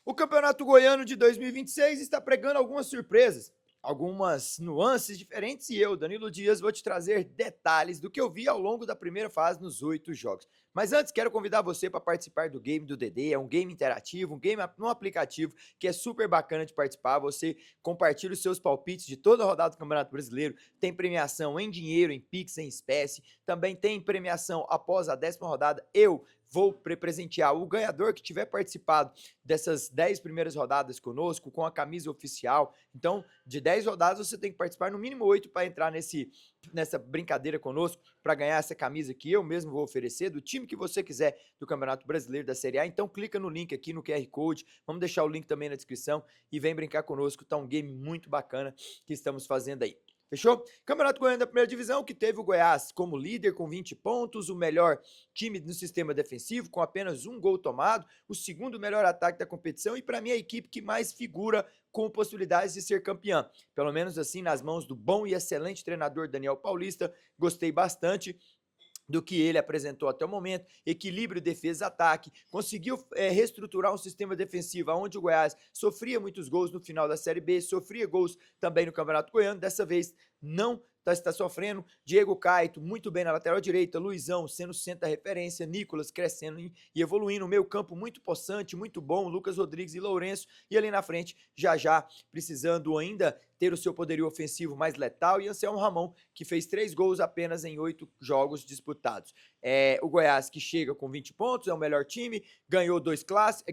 O Campeonato Goiano de 2026 está pregando algumas surpresas, algumas nuances diferentes e eu, Danilo Dias, vou te trazer detalhes do que eu vi ao longo da primeira fase nos 8 jogos. Mas antes, quero convidar você para participar do Game do DD, é um game interativo, um game no aplicativo que é super bacana de participar. Você compartilha os seus palpites de toda a rodada do Campeonato Brasileiro, tem premiação em dinheiro, em Pix, em espécie, também tem premiação após a 10ª rodada. Eu vou presentear o ganhador que tiver participado dessas 10 primeiras rodadas conosco, com a camisa oficial. Então, de 10 rodadas, você tem que participar no mínimo 8 para entrar nessa brincadeira conosco, para ganhar essa camisa que eu mesmo vou oferecer, do time que você quiser do Campeonato Brasileiro da Série A. Então, clica no link aqui no QR Code, vamos deixar o link também na descrição e vem brincar conosco, tá um game muito bacana que estamos fazendo aí. Fechou? Campeonato Goiano da primeira divisão, que teve o Goiás como líder com 20 pontos, o melhor time no sistema defensivo com apenas um gol tomado, o segundo melhor ataque da competição e para mim a equipe que mais figura com possibilidades de ser campeã. Pelo menos assim nas mãos do bom e excelente treinador Daniel Paulista, gostei bastante do que ele apresentou até o momento, equilíbrio defesa-ataque, conseguiu reestruturar um sistema defensivo onde o Goiás sofria muitos gols no final da Série B, sofria gols também no Campeonato Goiano, dessa vez não está sofrendo. Diego Caito, muito bem na lateral direita, Luizão sendo centro da referência, Nicolas crescendo e evoluindo, meio campo muito possante, muito bom, Lucas Rodrigues e Lourenço, e ali na frente, já precisando ainda ter o seu poderio ofensivo mais letal, e Anselmo Ramon, que fez 3 gols apenas em 8 jogos disputados. O Goiás, que chega com 20 pontos, é o melhor time, ganhou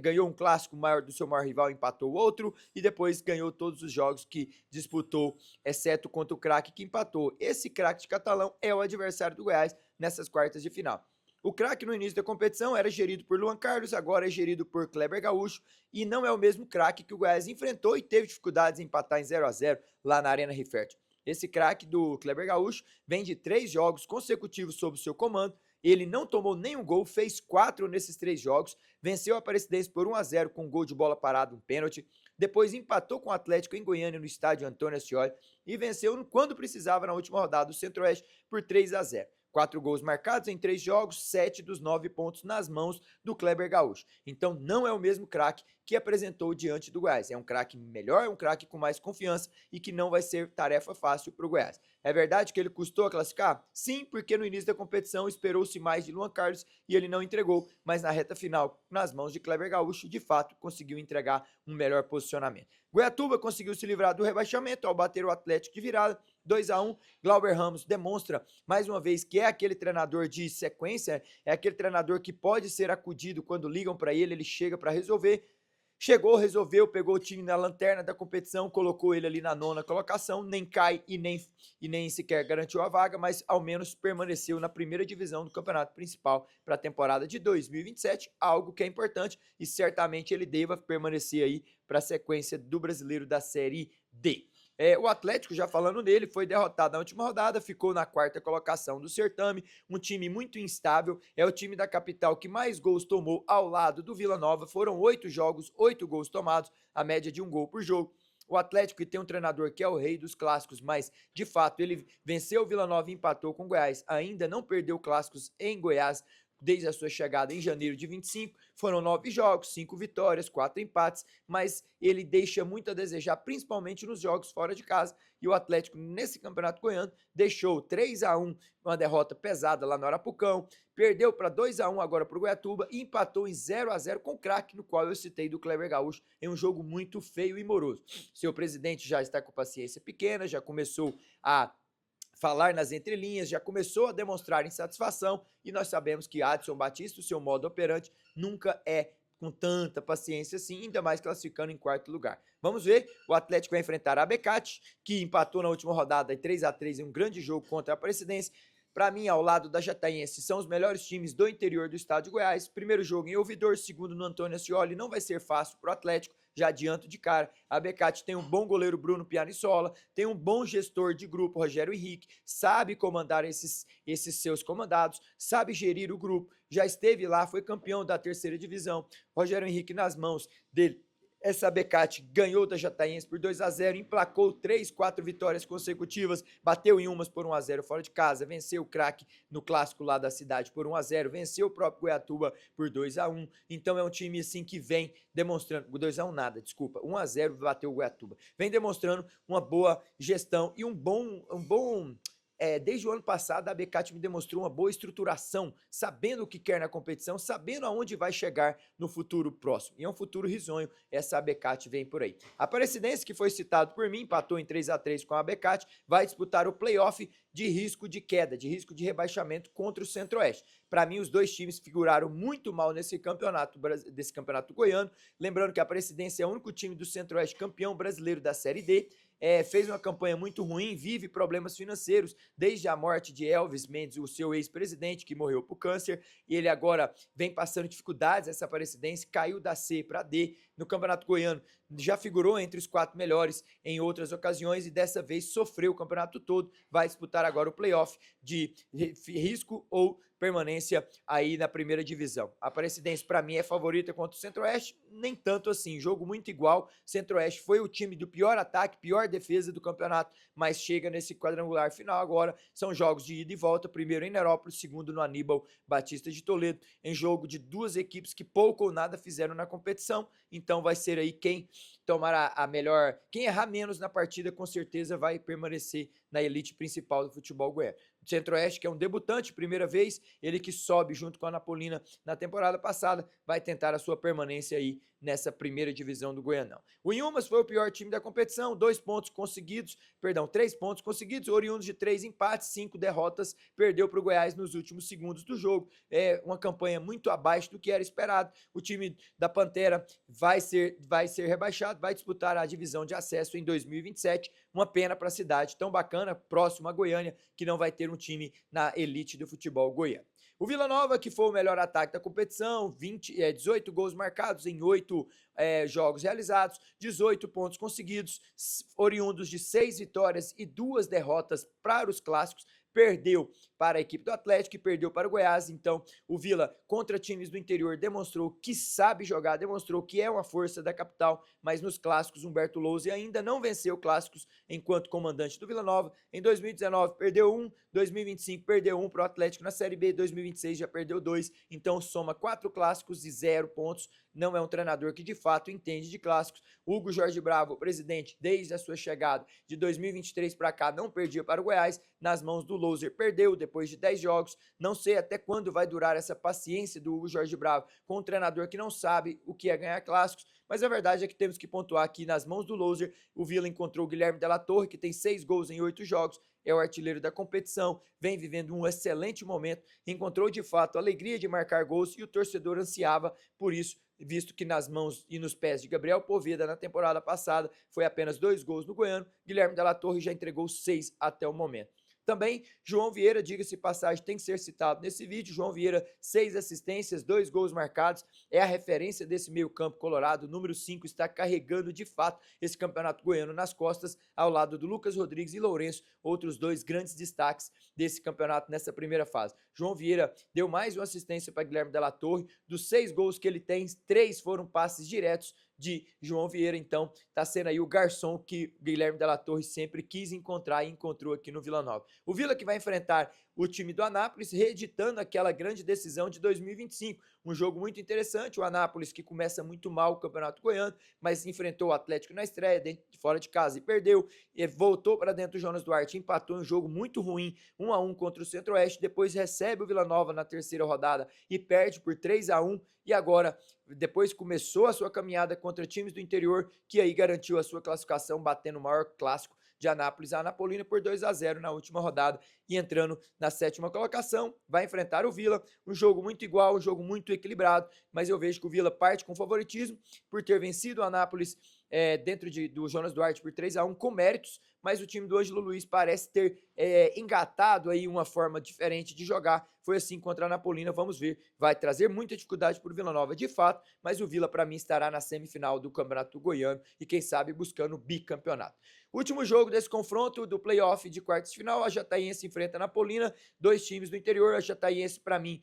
ganhou um clássico maior do seu maior rival, empatou o outro, e depois ganhou todos os jogos que disputou, exceto contra o craque que empatou. Esse craque de Catalão é o adversário do Goiás nessas quartas de final. O craque no início da competição era gerido por Luan Carlos, agora é gerido por Kleber Gaúcho, e não é o mesmo craque que o Goiás enfrentou e teve dificuldades em empatar em 0-0 lá na Arena Rifert. Esse craque do Kleber Gaúcho vem de 3 jogos consecutivos sob o seu comando, ele não tomou nenhum gol, fez 4 nesses 3 jogos, venceu a Aparecidense por 1-0 com um gol de bola parada, um pênalti, depois empatou com o Atlético em Goiânia no estádio Antônio Ascioli e venceu quando precisava na última rodada do Centro-Oeste por 3-0. 4 gols marcados em 3 jogos, 7 dos 9 pontos nas mãos do Kleber Gaúcho. Então não é o mesmo craque que apresentou diante do Goiás. É um craque melhor, é um craque com mais confiança e que não vai ser tarefa fácil para o Goiás. É verdade que ele custou a classificar? Sim, porque no início da competição esperou-se mais de Luan Carlos e ele não entregou, mas na reta final, nas mãos de Kleber Gaúcho, de fato conseguiu entregar um melhor posicionamento. Goiatuba conseguiu se livrar do rebaixamento ao bater o Atlético de virada, 2-1. Glauber Ramos demonstra mais uma vez que é aquele treinador de sequência, é aquele treinador que pode ser acudido quando ligam para ele chega para resolver. Chegou, resolveu, pegou o time na lanterna da competição, colocou ele ali na 9ª colocação, nem cai e nem sequer garantiu a vaga, mas ao menos permaneceu na primeira divisão do campeonato principal para a temporada de 2027, algo que é importante e certamente ele deva permanecer aí para a sequência do Brasileiro da Série D. O Atlético, já falando nele, foi derrotado na última rodada, ficou na 4ª colocação do certame, um time muito instável, é o time da capital que mais gols tomou ao lado do Vila Nova, foram 8 jogos, 8 gols tomados, a média de 1 gol por jogo. O Atlético que tem um treinador que é o rei dos clássicos, mas de fato ele venceu o Vila Nova e empatou com o Goiás, ainda não perdeu clássicos em Goiás, desde a sua chegada em janeiro de 25, foram 9 jogos, 5 vitórias, 4 empates, mas ele deixa muito a desejar, principalmente nos jogos fora de casa, e o Atlético nesse Campeonato Goiano deixou 3-1, uma derrota pesada lá no Arapucão, perdeu para 2-1 agora para o Goiatuba e empatou em 0-0 com o craque, no qual eu citei do Kleber Gaúcho, em um jogo muito feio e moroso. Seu presidente já está com paciência pequena, já começou a falar nas entrelinhas, já começou a demonstrar insatisfação e nós sabemos que Adson Batista, o seu modo operante, nunca é com tanta paciência assim, ainda mais classificando em 4º lugar. Vamos ver, o Atlético vai enfrentar a Abecate, que empatou na última rodada 3-3 em um grande jogo contra a Aparecidense. Para mim, ao lado da Jataense, são os melhores times do interior do estado de Goiás. Primeiro jogo em Ouvidor, segundo no Antônio Ascioli, não vai ser fácil para o Atlético, já adianto de cara. A Becate tem um bom goleiro Bruno Pianissola, tem um bom gestor de grupo Rogério Henrique, sabe comandar esses seus comandados, sabe gerir o grupo, já esteve lá, foi campeão da 3ª divisão. Rogério Henrique nas mãos dele Essa Abecate ganhou da Jataiense por 2-0, emplacou 3, 4 vitórias consecutivas, bateu em umas por 1-0 fora de casa, venceu o Craque no clássico lá da cidade por 1-0, venceu o próprio Goiatuba por 2-1. Então é um time assim que vem demonstrando, 2-1 nada, desculpa, 1-0 bateu o Goiatuba. Vem demonstrando uma boa gestão e um bom desde o ano passado, a Abecate me demonstrou uma boa estruturação, sabendo o que quer na competição, sabendo aonde vai chegar no futuro próximo. E é um futuro risonho, essa Abecate vem por aí. A Aparecidense, que foi citado por mim, empatou em 3-3 com a Abecate, vai disputar o playoff de risco de queda, de risco de rebaixamento contra o Centro-Oeste. Para mim, os dois times figuraram muito mal nesse campeonato goiano. Lembrando que a Aparecidense é o único time do Centro-Oeste campeão brasileiro da Série D. Fez uma campanha muito ruim, vive problemas financeiros, desde a morte de Elvis Mendes, o seu ex-presidente, que morreu por câncer, e ele agora vem passando dificuldades, essa Aparecidense caiu da C para D no Campeonato Goiano, já figurou entre os 4 melhores em outras ocasiões e dessa vez sofreu o campeonato todo, vai disputar agora o playoff de risco ou permanência aí na primeira divisão. A Aparecidense, para mim, é favorita contra o Centro-Oeste, nem tanto assim, jogo muito igual. Centro-Oeste foi o time do pior ataque, pior defesa do campeonato, mas chega nesse quadrangular final agora. São jogos de ida e volta, primeiro em Nerópolis, segundo no Aníbal Batista de Toledo, em jogo de duas equipes que pouco ou nada fizeram na competição. Então vai ser aí quem tomar a melhor, quem errar menos na partida, com certeza vai permanecer na elite principal do futebol goiano. Centro-Oeste, que é um debutante, primeira vez, ele que sobe junto com a Anapolina na temporada passada, vai tentar a sua permanência aí nessa primeira divisão do Goianão. O Inhumas foi o pior time da competição, 3 pontos conseguidos, oriundos de 3 empates, 5 derrotas, perdeu para o Goiás nos últimos segundos do jogo. É uma campanha muito abaixo do que era esperado. O time da Pantera vai ser rebaixado, vai disputar a divisão de acesso em 2027. Uma pena para a cidade tão bacana, próximo a Goiânia, que não vai ter um time na elite do futebol goiano. O Vila Nova, que foi o melhor ataque da competição, 18 gols marcados em 8 jogos realizados, 18 pontos conseguidos, oriundos de 6 vitórias e 2 derrotas para os clássicos. Perdeu para a equipe do Atlético e perdeu para o Goiás. Então, o Vila, contra times do interior, demonstrou que sabe jogar, demonstrou que é uma força da capital, mas nos clássicos, Humberto Lousi ainda não venceu clássicos enquanto comandante do Vila Nova. Em 2019, perdeu 1, 2025 perdeu 1 para o Atlético na Série B, 2026 já perdeu 2, então soma 4 clássicos e 0 pontos. Não é um treinador que de fato entende de clássicos. Hugo Jorge Bravo, o presidente, desde a sua chegada de 2023 para cá, não perdia para o Goiás, nas mãos do Loser perdeu depois de 10 jogos. Não sei até quando vai durar essa paciência do Hugo Jorge Bravo com um treinador que não sabe o que é ganhar clássicos, mas a verdade é que temos que pontuar aqui nas mãos do Loser. O Vila encontrou o Guilherme Della Torre, que tem 6 gols em 8 jogos, é o artilheiro da competição, vem vivendo um excelente momento, encontrou de fato a alegria de marcar gols e o torcedor ansiava por isso, visto que nas mãos e nos pés de Gabriel Poveda na temporada passada foi apenas 2 gols no Goiano, Guilherme Della Torre já entregou 6 até o momento. Também, João Vieira, diga-se passagem, tem que ser citado nesse vídeo. João Vieira, 6 assistências, 2 gols marcados, é a referência desse meio campo colorado. O número 5 está carregando, de fato, esse campeonato goiano nas costas, ao lado do Lucas Rodrigues e Lourenço, outros 2 grandes destaques desse campeonato nessa primeira fase. João Vieira deu mais uma assistência para Guilherme Della Torre. Dos 6 gols que ele tem, 3 foram passes diretos de João Vieira, então tá sendo aí o garçom que Guilherme Della Torre sempre quis encontrar e encontrou aqui no Vila Nova. O Vila que vai enfrentar o time do Anápolis, reeditando aquela grande decisão de 2025. Um jogo muito interessante, o Anápolis que começa muito mal o Campeonato Goiano, mas enfrentou o Atlético na estreia, fora de casa e perdeu, e voltou para dentro do Jonas Duarte, empatou um jogo muito ruim, 1-1 contra o Centro-Oeste, depois recebe o Vila Nova na terceira rodada e perde por 3-1, e agora, depois começou a sua caminhada contra times do interior, que aí garantiu a sua classificação, batendo o maior clássico de Anápolis, a Anapolina, por 2-0 na última rodada e entrando na 7ª colocação, vai enfrentar o Vila, um jogo muito igual, um jogo muito equilibrado, mas eu vejo que o Vila parte com favoritismo por ter vencido o Anápolis dentro do Jonas Duarte por 3-1 com méritos, mas o time do Ângelo Luiz parece ter engatado aí uma forma diferente de jogar. Foi assim contra a Anapolina, vamos ver. Vai trazer muita dificuldade para o Vila Nova de fato, mas o Vila para mim estará na semifinal do Campeonato Goiano e quem sabe buscando o bicampeonato. Último jogo desse confronto do playoff de quartas de final, a Jataiense enfrenta a Anapolina, 2 times do interior. A Jataiense para mim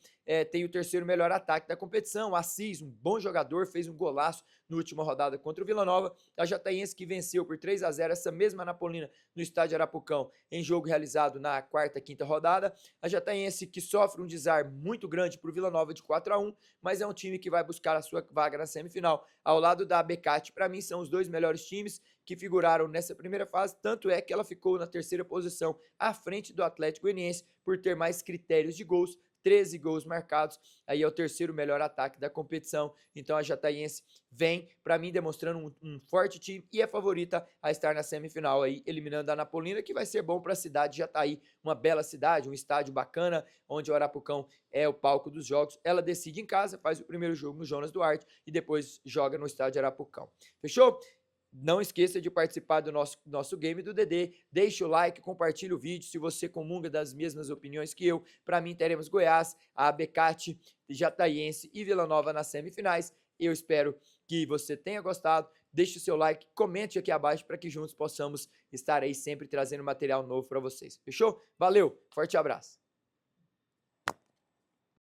tem o terceiro melhor ataque da competição. Assis, um bom jogador, fez um golaço na última rodada contra o Vila Nova. A Jataiense que venceu por 3-0 essa mesma Anapolina no estádio Arapucão em jogo realizado na quarta e quinta rodada. A Jataiense que sofre um desar muito grande para o Vila Nova de 4-1, mas é um time que vai buscar a sua vaga na semifinal. Ao lado da Abecate, para mim, são os dois melhores times que figuraram nessa primeira fase, tanto é que ela ficou na terceira posição à frente do Atlético Goianiense por ter mais critérios de gols, 13 gols marcados, aí é o terceiro melhor ataque da competição. Então a Jataiense vem, para mim, demonstrando um forte time e é favorita a estar na semifinal aí, eliminando a Anapolina, que vai ser bom para a cidade de Jataí, uma bela cidade, um estádio bacana, onde o Arapucão é o palco dos jogos. Ela decide em casa, faz o primeiro jogo no Jonas Duarte e depois joga no estádio Arapucão. Fechou? Não esqueça de participar do nosso game do DD, deixe o like, compartilhe o vídeo, se você comunga das mesmas opiniões que eu. Para mim teremos Goiás, a Abecate, Jataiense e Vila Nova nas semifinais. Eu espero que você tenha gostado, deixe o seu like, comente aqui abaixo para que juntos possamos estar aí sempre trazendo material novo para vocês. Fechou? Valeu, forte abraço!